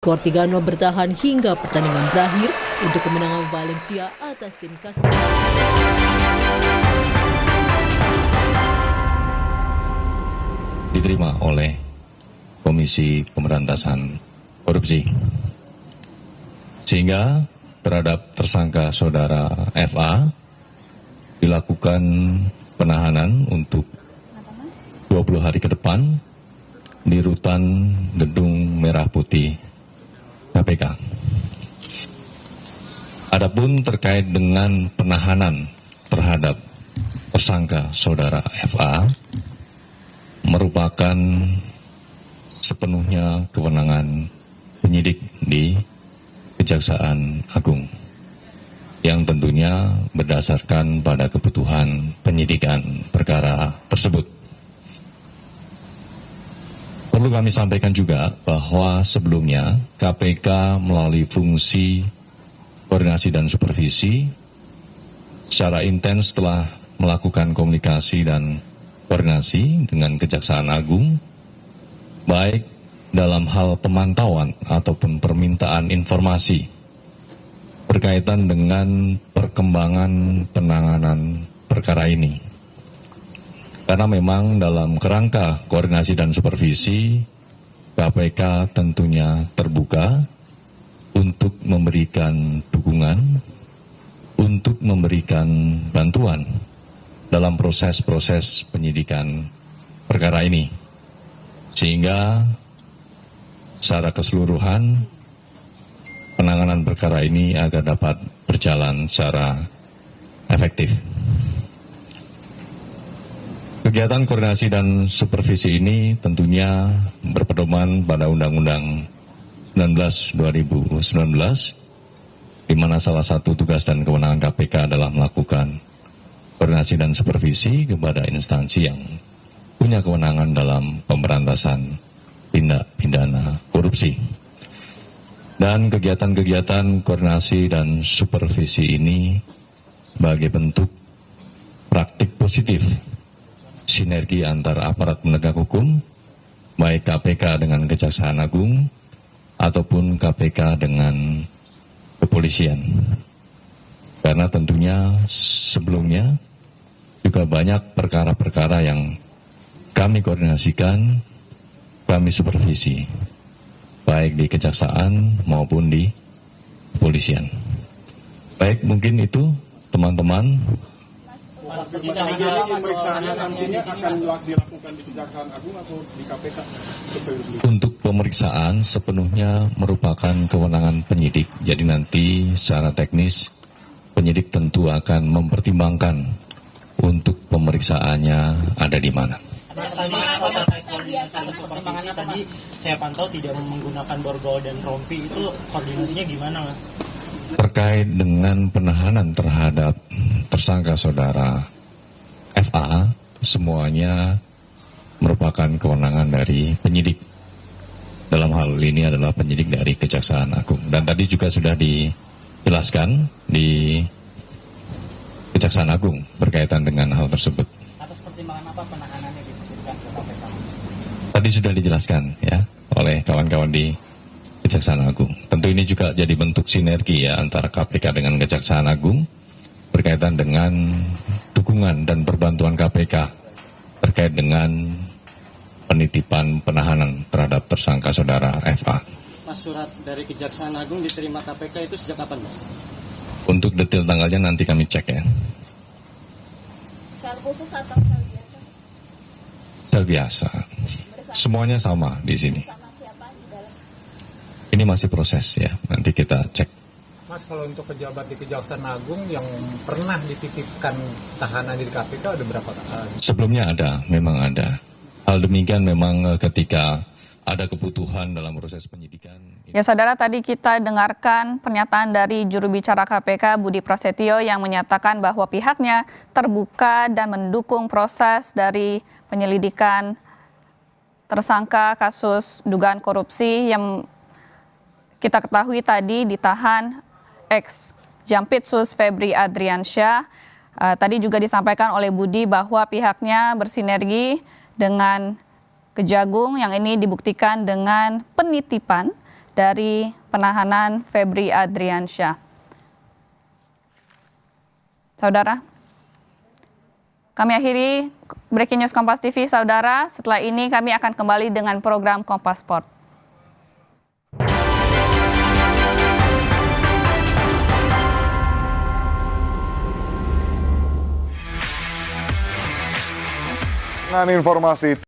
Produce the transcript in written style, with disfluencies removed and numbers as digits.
Cortigano bertahan hingga pertandingan berakhir untuk kemenangan Valencia atas tim Castilla. Diterima oleh Komisi Pemberantasan Korupsi. Sehingga terhadap tersangka saudara FA dilakukan penahanan untuk 20 hari ke depan di rutan Gedung Merah Putih KPK. Adapun terkait dengan penahanan terhadap tersangka saudara FA merupakan sepenuhnya kewenangan penyidik di Kejaksaan Agung yang tentunya berdasarkan pada kebutuhan penyidikan perkara tersebut. Perlu kami sampaikan juga bahwa sebelumnya KPK melalui fungsi koordinasi dan supervisi secara intens telah melakukan komunikasi dan koordinasi dengan Kejaksaan Agung, baik dalam hal pemantauan ataupun permintaan informasi berkaitan dengan perkembangan penanganan perkara ini. Karena memang dalam kerangka koordinasi dan supervisi, KPK tentunya terbuka untuk memberikan dukungan, untuk memberikan bantuan dalam proses-proses penyidikan perkara ini. Sehingga secara keseluruhan penanganan perkara ini agar dapat berjalan secara efektif. Kegiatan koordinasi dan supervisi ini tentunya berpedoman pada Undang-Undang 19/2019, di mana salah satu tugas dan kewenangan KPK adalah melakukan koordinasi dan supervisi kepada instansi yang punya kewenangan dalam pemberantasan tindak pidana korupsi. Dan kegiatan-kegiatan koordinasi dan supervisi ini sebagai bentuk praktik positif sinergi antara aparat penegak hukum, baik KPK dengan Kejaksaan Agung, ataupun KPK dengan kepolisian. Karena tentunya sebelumnya juga banyak perkara-perkara yang kami koordinasikan, kami supervisi, baik di Kejaksaan maupun di kepolisian. Baik, mungkin itu teman-teman. Pemeriksaannya nantinya akan dilakukan di Kejaksaan Agung atau di KPK? Untuk pemeriksaan sepenuhnya merupakan kewenangan penyidik. Jadi nanti secara teknis penyidik tentu akan mempertimbangkan untuk pemeriksaannya ada di mana. Perkembangannya tadi saya pantau tidak menggunakan borgol dan rompi, itu koordinasinya gimana, Mas? Terkait dengan penahanan terhadap tersangka saudara FA, semuanya merupakan kewenangan dari penyidik. Dalam hal ini adalah penyidik dari Kejaksaan Agung. Dan tadi juga sudah dijelaskan di Kejaksaan Agung berkaitan dengan hal tersebut. Atas pertimbangan apa penahanannya ditujukan ke KPK? Tadi sudah dijelaskan ya oleh kawan-kawan di Kejaksaan Agung. Tentu ini juga jadi bentuk sinergi ya antara KPK dengan Kejaksaan Agung berkaitan dengan dukungan dan perbantuan KPK terkait dengan penitipan penahanan terhadap tersangka saudara FA. Mas, surat dari Kejaksaan Agung diterima KPK itu sejak kapan, Mas? Untuk detail tanggalnya nanti kami cek ya. Sel khusus atau sel biasa? Sel biasa. Semuanya sama di sini. Sama siapa di dalam? Ini masih proses ya, nanti kita cek. Mas, kalau untuk pejabat di Kejaksaan Agung yang pernah dititipkan tahanan di KPK ada berapa? Sebelumnya ada, memang ada. Hal demikian memang ketika ada kebutuhan dalam proses penyidikan. Ya saudara, tadi kita dengarkan pernyataan dari juru bicara KPK Budi Prasetyo yang menyatakan bahwa pihaknya terbuka dan mendukung proses dari penyelidikan tersangka kasus dugaan korupsi yang kita ketahui tadi ditahan ex Jampitsus Febri Adriansyah. Tadi juga disampaikan oleh Budi bahwa pihaknya bersinergi dengan Kejagung yang ini dibuktikan dengan penitipan dari penahanan Febri Adriansyah. Saudara, kami akhiri Breaking News Kompas TV, saudara. Setelah ini kami akan kembali dengan program Kompas Sport. Dengan informasi